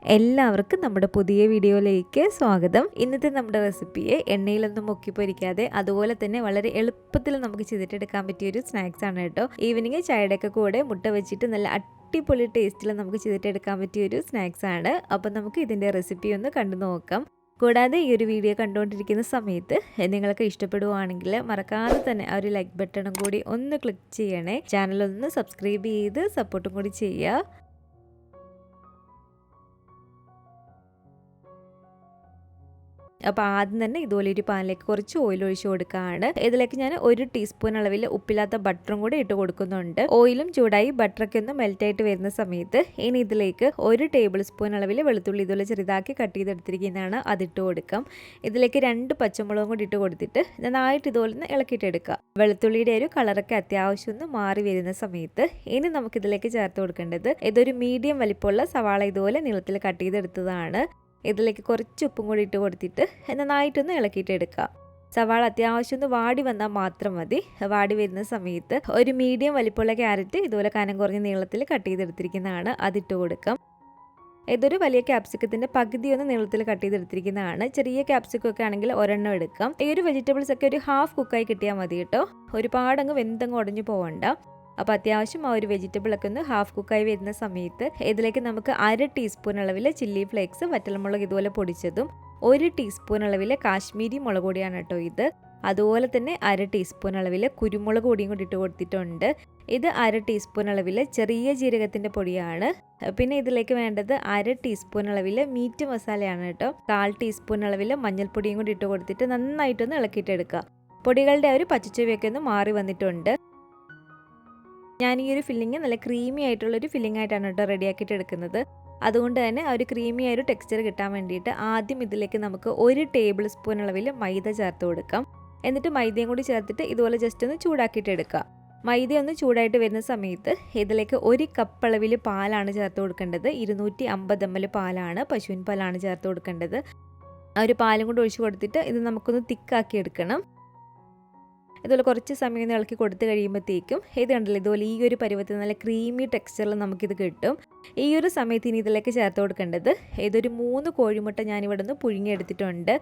എല്ലാവർക്കും നമ്മുടെ പുതിയ വീഡിയോയിലേക്ക് സ്വാഗതം. ഇന്നത്തെ നമ്മുടെ റെസിപ്പിയെ എണ്ണയിലൊന്നും മുക്കി പൊരിക്കാതെ അതുപോലെ തന്നെ വളരെ എളുപ്പത്തിൽ നമുക്ക് ചെയ്തിട്ടെടുക്കാൻ പറ്റിയൊരു സ്നാക്സ് ആണ് കേട്ടോ. ഈവനിങ് ചായയുടെയൊക്കെ കൂടെ മുട്ട വെച്ചിട്ട് നല്ല അടിപൊളി ടേസ്റ്റിൽ നമുക്ക് ചെയ്തിട്ടെടുക്കാൻ പറ്റിയൊരു സ്നാക്സ് ആണ്. അപ്പം നമുക്ക് ഇതിൻ്റെ റെസിപ്പി ഒന്ന് കണ്ടു നോക്കാം. കൂടാതെ ഈ ഒരു വീഡിയോ കണ്ടുകൊണ്ടിരിക്കുന്ന സമയത്ത് നിങ്ങൾക്ക് ഇഷ്ടപ്പെടുവാണെങ്കിൽ മറക്കാതെ തന്നെ ആ ഒരു ലൈക്ക് ബട്ടണും കൂടി ഒന്ന് ക്ലിക്ക് ചെയ്യണേ. ചാനലൊന്ന് സബ്സ്ക്രൈബ് ചെയ്ത് സപ്പോർട്ടും കൂടി ചെയ്യുക. അപ്പോൾ ആദ്യം തന്നെ ഇതുപോലെ ഒരു പാനിലേക്ക് കുറച്ച് ഓയിൽ ഒഴിച്ച് കൊടുക്കുകയാണ്. ഇതിലേക്ക് ഞാൻ 1 ടീസ്പൂൺ അളവിൽ ഉപ്പില്ലാത്ത ബട്ടറും കൂടി ഇട്ട് കൊടുക്കുന്നുണ്ട്. ഓയിലും ചൂടായി ബട്ടറൊക്കെ ഒന്ന് മെൽറ്റായിട്ട് വരുന്ന സമയത്ത് ഇനി ഇതിലേക്ക് 1 ടേബിൾ സ്പൂൺ അളവിൽ വെളുത്തുള്ളി ഇതുപോലെ ചെറുതാക്കി കട്ട് ചെയ്തെടുത്തിരിക്കുന്നതാണ്, അതിട്ട് കൊടുക്കാം. ഇതിലേക്ക് 2 പച്ചമുളകും കൂടി ഇട്ട് കൊടുത്തിട്ട് നന്നായിട്ട് ഇതുപോലെ ഒന്ന് ഇളക്കിയിട്ടെടുക്കുക. വെളുത്തുള്ളിയുടെ ഒരു കളറൊക്കെ അത്യാവശ്യം ഒന്ന് മാറി വരുന്ന സമയത്ത് ഇനി നമുക്കിതിലേക്ക് ചേർത്ത് കൊടുക്കേണ്ടത് ഇതൊരു മീഡിയം വലിപ്പമുള്ള സവാള ഇതുപോലെ നീളത്തിൽ കട്ട് ചെയ്തെടുത്തതാണ്. ഇതിലേക്ക് കുറച്ച് ഉപ്പും കൂടി ഇട്ട് കൊടുത്തിട്ട് നന്നായിട്ടൊന്ന് ഇളക്കിയിട്ട് എടുക്കുക. സവാള അത്യാവശ്യം ഒന്ന് വാടി വന്നാൽ മാത്രം മതി. വാടി വരുന്ന സമയത്ത് ഒരു മീഡിയം വലിപ്പമുള്ള ക്യാരറ്റ് ഇതുപോലെ കനം കുറഞ്ഞ നീളത്തിൽ കട്ട് ചെയ്തെടുത്തിരിക്കുന്നതാണ്, അതിട്ട് കൊടുക്കാം. ഇതൊരു വലിയ ക്യാപ്സിക്കത്തിൻ്റെ പകുതി ഒന്ന് നീളത്തിൽ കട്ട് ചെയ്തെടുത്തിരിക്കുന്നതാണ്. ചെറിയ ക്യാപ്സിക്കൊക്കെ ആണെങ്കിൽ ഒരെണ്ണം എടുക്കാം. ഈ ഒരു വെജിറ്റബിൾസ് ഒക്കെ ഒരു ഹാഫ് കുക്കായി കിട്ടിയാൽ മതി കേട്ടോ. ഒരുപാടങ്ങ് വെന്തങ്ങ് ഉടഞ്ഞു പോകണ്ട. അപ്പോൾ അത്യാവശ്യം ആ ഒരു വെജിറ്റബിളൊക്കെ ഒന്ന് ഹാഫ് കുക്കായി വരുന്ന സമയത്ത് ഇതിലേക്ക് നമുക്ക് 1/2 ടീസ്പൂൺ അളവിൽ ചില്ലി ഫ്ലേക്സ് വറ്റൽമുളക് ഇതുപോലെ പൊടിച്ചതും 1 ടീസ്പൂൺ അളവിൽ കാശ്മീരി മുളക് പൊടിയാണ് കേട്ടോ ഇത്. അതുപോലെ തന്നെ 1/2 ടീസ്പൂൺ അളവിൽ കുരുമുളക് പൊടിയും കൂടി ഇട്ട് കൊടുത്തിട്ടുണ്ട്. ഇത് 1/2 ടീസ്പൂൺ അളവിൽ ചെറിയ ജീരകത്തിൻ്റെ പൊടിയാണ്. പിന്നെ ഇതിലേക്ക് വേണ്ടത് 1/2 ടീസ്പൂൺ അളവിൽ മീറ്റ് മസാലയാണ് കേട്ടോ. 1/4 ടീസ്പൂൺ അളവിൽ മഞ്ഞൾപ്പൊടിയും കൂടി ഇട്ട് കൊടുത്തിട്ട് നന്നായിട്ടൊന്ന് ഇളക്കിയിട്ടെടുക്കുക. പൊടികളുടെ ഒരു പച്ചച്ചുവയൊക്കെ ഒന്ന് മാറി വന്നിട്ടുണ്ട്. ഞാൻ ഈ ഒരു ഫില്ലിങ് നല്ല ക്രീമി ആയിട്ടുള്ളൊരു ഫില്ലിംഗ് ആയിട്ടാണ് കേട്ടോ റെഡിയാക്കിയിട്ട് എടുക്കുന്നത്. അതുകൊണ്ട് തന്നെ ആ ഒരു ക്രീമി ആയൊരു ടെക്സ്ചർ കിട്ടാൻ വേണ്ടിയിട്ട് ആദ്യം ഇതിലേക്ക് നമുക്ക് 1 ടേബിൾ സ്പൂൺ അളവിൽ മൈദ ചേർത്ത് കൊടുക്കാം. എന്നിട്ട് മൈദയും കൂടി ചേർത്തിട്ട് ഇതുപോലെ ജസ്റ്റ് ഒന്ന് ചൂടാക്കിയിട്ട് എടുക്കുക. മൈദ ഒന്ന് ചൂടായിട്ട് വരുന്ന സമയത്ത് ഇതിലേക്ക് 1 കപ്പ് അളവിൽ പാലാണ് ചേർത്ത് കൊടുക്കേണ്ടത്. 250 ml പാലാണ്, പശുവിൻ പാലാണ് ചേർത്ത് കൊടുക്കേണ്ടത്. ആ ഒരു പാലും കൂടി ഒഴിച്ച് കൊടുത്തിട്ട് ഇത് നമുക്കൊന്ന് തിക്കാക്കി എടുക്കണം. ഇതുപോലെ കുറച്ച് സമയം ഒന്ന് ഇളക്കി കൊടുത്ത് കഴിയുമ്പോഴത്തേക്കും ഇത് കണ്ടില്ല, ഇതുപോലെ ഈ ഒരു പരുവത്തിൽ നല്ല ക്രീമി ടെക്സ്ചറിൽ നമുക്കിത് കിട്ടും. ഈ ഒരു സമയത്ത് ഇനി ഇതിലേക്ക് ചേർത്ത് കൊടുക്കേണ്ടത് ഇതൊരു 3 കോഴിമുട്ട ഞാനിവിടെ നിന്ന് പുഴുങ്ങിയെടുത്തിട്ടുണ്ട്.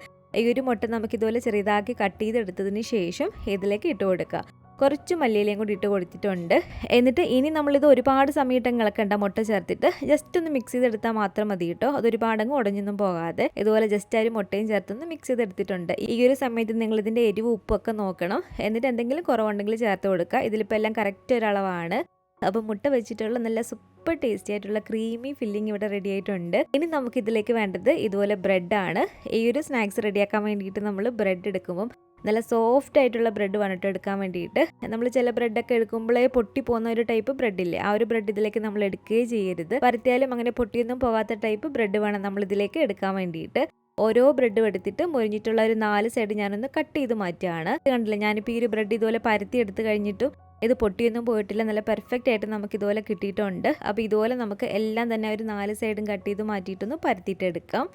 ഈ ഒരു മുട്ട നമുക്കിതുപോലെ ചെറുതാക്കി കട്ട് ചെയ്തെടുത്തതിന് ശേഷം ഇതിലേക്ക് ഇട്ട് കൊടുക്കുക. കുറച്ച് മല്ലിയിലയും കൂടി ഇട്ട് കൊടുത്തിട്ടുണ്ട്. എന്നിട്ട് ഇനി നമ്മളിത് ഒരുപാട് സമയത്ത് ഇളക്കണ്ട. മുട്ട ചേർത്തിട്ട് ജസ്റ്റ് ഒന്ന് മിക്സ് ചെയ്തെടുത്താൽ മാത്രം മതി കേട്ടോ. അതൊരുപാടങ്ങ് ഉടഞ്ഞൊന്നും പോകാതെ ഇതുപോലെ ജസ്റ്റ് ആ ഒരു മുട്ടയും ചേർത്തൊന്ന് മിക്സ് ചെയ്തെടുത്തിട്ടുണ്ട്. ഈ ഒരു സമയത്ത് നിങ്ങൾ ഇതിൻ്റെ എരിവ് ഉപ്പൊക്കെ നോക്കണം. എന്നിട്ട് എന്തെങ്കിലും കുറവുണ്ടെങ്കിൽ ചേർത്ത് കൊടുക്കുക. ഇതിലിപ്പോൾ എല്ലാം കറക്റ്റ് ഒരളവാണ്. അപ്പോൾ മുട്ട വെച്ചിട്ടുള്ള നല്ല സൂപ്പർ ടേസ്റ്റി ആയിട്ടുള്ള ക്രീമി ഫില്ലിംഗ് ഇവിടെ റെഡി ആയിട്ടുണ്ട്. ഇനി നമുക്ക് ഇതിലേക്ക് വേണ്ടത് ഇതുപോലെ ബ്രെഡാണ്. ഈ ഒരു സ്നാക്സ് റെഡിയാക്കാൻ വേണ്ടിയിട്ട് നമ്മൾ ബ്രെഡ് എടുക്കുമ്പം നല്ല സോഫ്റ്റ് ആയിട്ടുള്ള ബ്രെഡ് വേണം എടുക്കാൻ വേണ്ടിയിട്ട്. നമ്മൾ ചില ബ്രെഡൊക്കെ എടുക്കുമ്പോഴേ പൊട്ടി പോകുന്ന ഒരു ടൈപ്പ് ബ്രെഡില്ലേ, ആ ഒരു ബ്രെഡ് ഇതിലേക്ക് നമ്മൾ എടുക്കുകയും ചെയ്യരുത്. പരത്തിയാലും അങ്ങനെ പൊട്ടിയൊന്നും പോകാത്ത ടൈപ്പ് ബ്രെഡ് വേണം നമ്മൾ ഇതിലേക്ക് എടുക്കാൻ വേണ്ടിയിട്ട്. ഓരോ ബ്രെഡും എടുത്തിട്ട് മുരിഞ്ഞിട്ടുള്ള ഒരു 4 സൈഡ് ഞാനൊന്ന് കട്ട് ചെയ്ത് മാറ്റുകയാണ്. കണ്ടില്ല, ഞാനിപ്പോൾ ഈ ഒരു ബ്രെഡ് ഇതുപോലെ പരത്തി എടുത്ത് കഴിഞ്ഞിട്ടും ഇത് പൊട്ടിയൊന്നും പോയിട്ടില്ല. നല്ല പെർഫെക്റ്റ് ആയിട്ട് നമുക്ക് ഇതുപോലെ കിട്ടിയിട്ടുണ്ട്. അപ്പോൾ ഇതുപോലെ നമുക്ക് എല്ലാം തന്നെ ഒരു 4 സൈഡും കട്ട് ചെയ്ത് മാറ്റിയിട്ടൊന്ന് പരത്തിയിട്ടെടുക്കാം.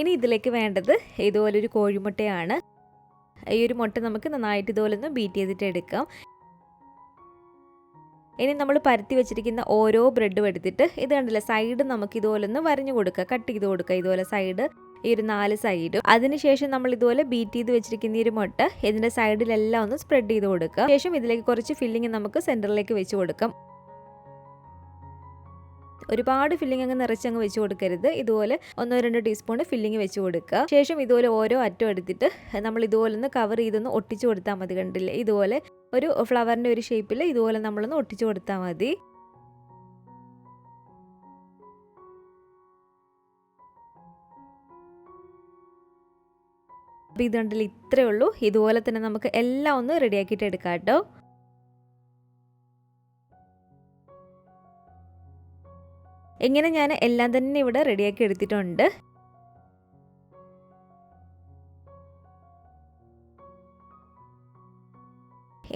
ഇനി ഇതിലേക്ക് വേണ്ടത് ഇതുപോലെ ഒരു കോഴിമുട്ടയാണ്. ഈ ഒരു മുട്ട നമുക്ക് നന്നായിട്ട് ഇതുപോലെ ഒന്ന് ബീറ്റ് ചെയ്തിട്ട് എടുക്കാം. ഇനി നമ്മൾ പരത്തി വെച്ചിരിക്കുന്ന ഓരോ ബ്രെഡും എടുത്തിട്ട് ഇത് കണ്ടില്ല, സൈഡ് നമുക്ക് ഇതുപോലെ ഒന്ന് വരഞ്ഞു കൊടുക്കുക, കട്ട് ചെയ്ത് കൊടുക്കുക. ഇതുപോലെ സൈഡ് ഈ ഒരു 4 സൈഡും. അതിനുശേഷം നമ്മൾ ഇതുപോലെ ബീറ്റ് ചെയ്ത് വെച്ചിരിക്കുന്ന ഈ ഒരു മുട്ട ഇതിൻ്റെ സൈഡിലെല്ലാം ഒന്ന് സ്പ്രെഡ് ചെയ്ത് കൊടുക്കുക. ശേഷം ഇതിലേക്ക് കുറച്ച് ഫില്ലിങ് നമുക്ക് സെൻറ്ററിലേക്ക് വെച്ച് കൊടുക്കാം. ഒരുപാട് ഫില്ലിംഗ് അങ്ങ് നിറച്ചങ്ങ് വെച്ച് കൊടുക്കരുത്. ഇതുപോലെ 1-2 ടീസ്പൂൺ ഫില്ലിംഗ് വെച്ച് കൊടുക്കുക. ശേഷം ഇതുപോലെ ഓരോ അറ്റം എടുത്തിട്ട് നമ്മൾ ഇതുപോലെ ഒന്ന് കവർ ചെയ്തൊന്ന് ഒട്ടിച്ച് കൊടുത്താൽ മതി. കണ്ടില്ലേ, ഇതുപോലെ ഒരു ഫ്ലവറിൻ്റെ ഒരു ഷേപ്പിൽ ഇതുപോലെ നമ്മളൊന്ന് ഒട്ടിച്ച് കൊടുത്താൽ മതി. അപ്പോൾ ഇത് കണ്ടില്ല, ഇത്രയേ ഉള്ളൂ. ഇതുപോലെ തന്നെ നമുക്ക് എല്ലാം ഒന്ന് റെഡിയാക്കിയിട്ട് എടുക്കാം കേട്ടോ. ഇങ്ങനെ ഞാൻ എല്ലാം തന്നെ ഇവിടെ റെഡിയാക്കി എടുത്തിട്ടുണ്ട്.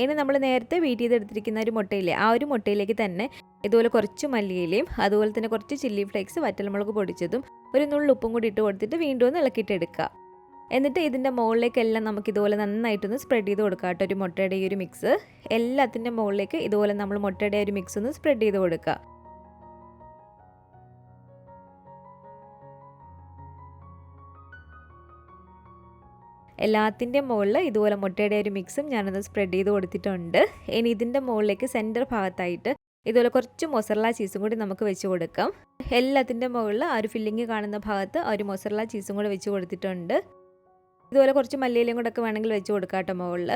ഇനി നമ്മൾ നേരത്തെ ബീറ്റ് ചെയ്തെടുത്തിരിക്കുന്ന ഒരു മുട്ടയില്ലേ, ആ ഒരു മുട്ടയിലേക്ക് തന്നെ ഇതുപോലെ കുറച്ച് മല്ലിയിലയും അതുപോലെ തന്നെ കുറച്ച് ചില്ലി ഫ്ലേക്സ് വറ്റൽമുളക് പൊടിച്ചതും ഒരു നുള്ളു ഉപ്പും കൂടി ഇട്ട് കൊടുത്തിട്ട് വീണ്ടും ഒന്ന് ഇളക്കിയിട്ടെടുക്കുക. എന്നിട്ട് ഇതിൻ്റെ മുകളിലേക്കെല്ലാം നമുക്ക് ഇതുപോലെ നന്നായിട്ടൊന്ന് സ്പ്രെഡ് ചെയ്ത് കൊടുക്കാം കേട്ടോ. ഒരു മുട്ടയുടെ ഈ ഒരു മിക്സ് എല്ലാത്തിൻ്റെ മുകളിലേക്ക് ഇതുപോലെ നമ്മൾ മുട്ടയുടെ ഒരു മിക്സ് ഒന്ന് സ്പ്രെഡ് ചെയ്ത് കൊടുക്കുക. എല്ലാത്തിൻ്റെ മുകളിൽ ഇതുപോലെ മുട്ടയുടെ ഒരു മിക്സും ഞാനൊന്ന് സ്പ്രെഡ് ചെയ്ത് കൊടുത്തിട്ടുണ്ട്. ഇനി ഇതിൻ്റെ മുകളിലേക്ക് സെൻറ്റർ ഭാഗത്തായിട്ട് ഇതുപോലെ കുറച്ച് മൊസറല്ല ചീസും കൂടി നമുക്ക് വെച്ച് കൊടുക്കാം. എല്ലാത്തിൻ്റെ മുകളിൽ ആ ഒരു ഫില്ലിങ് കാണുന്ന ഭാഗത്ത് ആ ഒരു മൊസറല്ല ചീസും കൂടി വെച്ച് കൊടുത്തിട്ടുണ്ട്. ഇതുപോലെ കുറച്ച് മല്ലിയിലയും കൂടെ ഒക്കെ വേണമെങ്കിൽ വെച്ച് കൊടുക്കാം കേട്ടോ മുകളിൽ.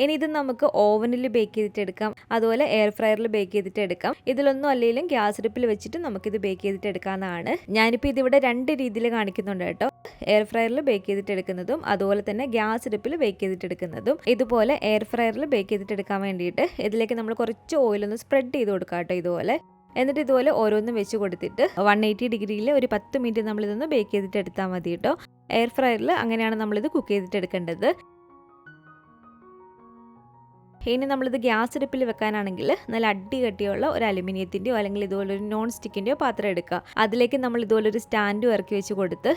ഇനി ഇത് നമുക്ക് ഓവനിൽ ബേക്ക് ചെയ്തിട്ടെടുക്കാം, അതുപോലെ എയർ ഫ്രയറിൽ ബേക്ക് ചെയ്തിട്ടെടുക്കാം. ഇതിലൊന്നും അല്ലെങ്കിലും ഗ്യാസ് അടുപ്പിൽ വെച്ചിട്ട് നമുക്കിത് ബേക്ക് ചെയ്തിട്ടെടുക്കാവുന്നതാണ്. ഞാനിപ്പോൾ ഇതിവിടെ 2 രീതിയിൽ കാണിക്കുന്നുണ്ട് കേട്ടോ. എയർ ഫ്രയറിൽ ബേക്ക് ചെയ്തിട്ടെടുക്കുന്നതും അതുപോലെ തന്നെ ഗ്യാസ് അടുപ്പിൽ ബേക്ക് ചെയ്തിട്ടെടുക്കുന്നതും. ഇതുപോലെ എയർ ഫ്രയറിൽ ബേക്ക് ചെയ്തിട്ടെടുക്കാൻ വേണ്ടിയിട്ട് ഇതിലേക്ക് നമ്മൾ കുറച്ച് ഓയിലൊന്ന് സ്പ്രെഡ് ചെയ്ത് കൊടുക്കാം കേട്ടോ ഇതുപോലെ. എന്നിട്ട് ഇതുപോലെ ഓരോന്നും വെച്ച് കൊടുത്തിട്ട് 180 ഡിഗ്രിയിൽ ഒരു 10 മിനിറ്റ് നമ്മളിതൊന്ന് ബേക്ക് ചെയ്തിട്ടെടുത്താൽ മതി കേട്ടോ. എയർ ഫ്രയറിൽ അങ്ങനെയാണ് നമ്മളിത് കുക്ക് ചെയ്തിട്ടെടുക്കേണ്ടത്. ഇനി നമ്മളിത് ഗ്യാസ് അടുപ്പിൽ വെക്കാനാണെങ്കിൽ നല്ല അടി കട്ടിയുള്ള ഒരു അലുമിനിയത്തിൻ്റെയോ അല്ലെങ്കിൽ ഇതുപോലെ ഒരു നോൺ സ്റ്റിക്കിൻ്റെയോ പാത്രം എടുക്കുക. അതിലേക്ക് നമ്മൾ ഇതുപോലെ ഒരു സ്റ്റാൻഡും ഇറക്കി വെച്ച് കൊടുത്ത്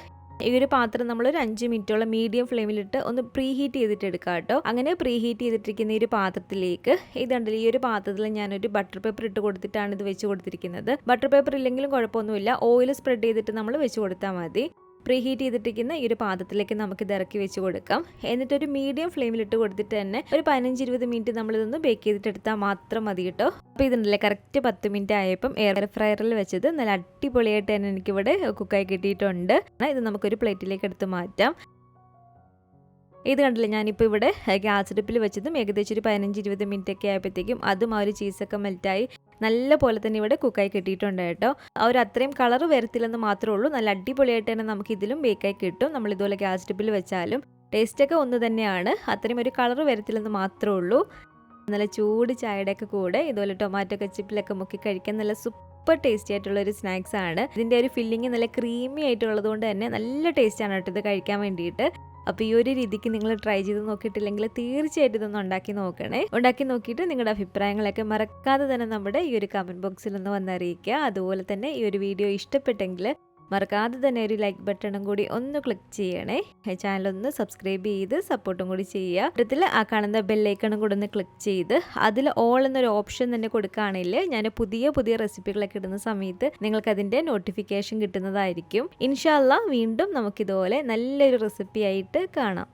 ഈ ഒരു പാത്രം നമ്മളൊരു 5 മിനിറ്റോളം മീഡിയം ഫ്ലെയിമിലിട്ട് ഒന്ന് പ്രീ ഹീറ്റ് ചെയ്തിട്ട് എടുക്കുക കേട്ടോ. അങ്ങനെ പ്രീ ഹീറ്റ് ചെയ്തിട്ടിരിക്കുന്ന ഈ ഒരു പാത്രത്തിലേക്ക് ഇതുണ്ടല്ലോ, ഈ ഒരു പാത്രത്തിൽ ഞാനൊരു ബട്ടർ പേപ്പർ ഇട്ട് കൊടുത്തിട്ടാണ് ഇത് വെച്ച് കൊടുത്തിരിക്കുന്നത്. ബട്ടർ പേപ്പർ ഇല്ലെങ്കിലും കുഴപ്പമൊന്നുമില്ല, ഓയിൽ സ്പ്രെഡ് ചെയ്തിട്ട് നമ്മൾ വെച്ച് കൊടുത്താൽ മതി. പ്രീ ഹീറ്റ് ചെയ്തിട്ടിരിക്കുന്ന ഈ ഒരു പാത്രത്തിലേക്ക് നമുക്ക് ഇത് ഇറക്കി വെച്ച് കൊടുക്കാം. എന്നിട്ടൊരു മീഡിയം ഫ്ലെയിമിലിട്ട് കൊടുത്തിട്ട് തന്നെ ഒരു 15-20 മിനിറ്റ് നമ്മളിതൊന്ന് ബേക്ക് ചെയ്തിട്ടെടുത്താൽ മാത്രം മതി കേട്ടോ. അപ്പോൾ ഇതുണ്ടല്ലേ കറക്റ്റ് 10 മിനിറ്റ് ആയപ്പം എയർ ഫ്രയറിൽ വെച്ചത് നല്ല അടിപൊളിയായിട്ട് തന്നെ എനിക്കിവിടെ കുക്കായി കിട്ടിയിട്ടുണ്ട്. ഇത് നമുക്കൊരു പ്ലേറ്റിലേക്ക് എടുത്ത് മാറ്റാം. ഇത് കണ്ടില്ലേ, ഞാനിപ്പോൾ ഇവിടെ ഗ്യാസ് അടുപ്പിൽ വെച്ചതും ഏകദേശം ഒരു 15-20 മിനിറ്റ് ഒക്കെ ആയപ്പോഴത്തേക്കും അതും ആ ഒരു ചീസൊക്കെ മെൽറ്റായി നല്ല പോലെ തന്നെ ഇവിടെ കുക്കായി കിട്ടിയിട്ടുണ്ട് കേട്ടോ. ആ ഒരു അത്രയും കളർ വരത്തില്ലെന്ന് മാത്രമേ ഉള്ളൂ, നല്ല അടിപൊളിയായിട്ട് തന്നെ നമുക്ക് ഇതിലും ബേക്കായി കിട്ടും. നമ്മൾ ഇതുപോലെ ഗ്യാസ് അടുപ്പിൽ വെച്ചാലും ടേസ്റ്റൊക്കെ ഒന്ന് തന്നെയാണ്, അത്രയും ഒരു കളർ വരത്തില്ലെന്ന് മാത്രമേ ഉള്ളൂ. നല്ല ചൂട് ചായയുടെയൊക്കെ കൂടെ ഇതുപോലെ ടൊമാറ്റോ കെച്ചപ്പിലൊക്കെ മുക്കി കഴിക്കാൻ നല്ല സൂപ്പർ ടേസ്റ്റി ആയിട്ടുള്ള ഒരു സ്നാക്സ് ആണ്. ഇതിൻ്റെ ഒരു ഫില്ലിങ് നല്ല ക്രീമി ആയിട്ടുള്ളത് കൊണ്ട് തന്നെ നല്ല ടേസ്റ്റാണ് കേട്ടോ ഇത് കഴിക്കാൻ വേണ്ടിയിട്ട്. അപ്പോൾ ഈ ഒരു രീതിക്ക് നിങ്ങൾ ട്രൈ ചെയ്ത് നോക്കിയിട്ടില്ലെങ്കിൽ തീർച്ചയായിട്ടും ഇതൊന്ന് ഉണ്ടാക്കി നോക്കണേ. ഉണ്ടാക്കി നോക്കിയിട്ട് നിങ്ങളുടെ അഭിപ്രായങ്ങളൊക്കെ മറക്കാതെ തന്നെ നമ്മുടെ ഈ ഒരു കമൻറ്റ് ബോക്സിൽ ഒന്ന് വന്നറിയിക്കുക. അതുപോലെ തന്നെ ഈ ഒരു വീഡിയോ ഇഷ്ടപ്പെട്ടെങ്കിൽ മറക്കാതെ തന്നെ ഒരു ലൈക്ക് ബട്ടണും കൂടി ഒന്ന് ക്ലിക്ക് ചെയ്യണേ. ചാനലൊന്ന് സബ്സ്ക്രൈബ് ചെയ്ത് സപ്പോർട്ടും കൂടി ചെയ്യുക. അടുത്തിൽ ആ കാണുന്ന ബെല്ലൈക്കണും കൂടി ഒന്ന് ക്ലിക്ക് ചെയ്ത് അതിൽ ഓൾ എന്നൊരു ഓപ്ഷൻ തന്നെ കൊടുക്കുകയാണെങ്കിൽ ഞാൻ പുതിയ റെസിപ്പികളൊക്കെ ഇടുന്ന സമയത്ത് നിങ്ങൾക്ക് അതിൻ്റെ നോട്ടിഫിക്കേഷൻ കിട്ടുന്നതായിരിക്കും. ഇൻഷാ അല്ലാഹ് വീണ്ടും നമുക്കിതുപോലെ നല്ലൊരു റെസിപ്പി ആയിട്ട് കാണാം.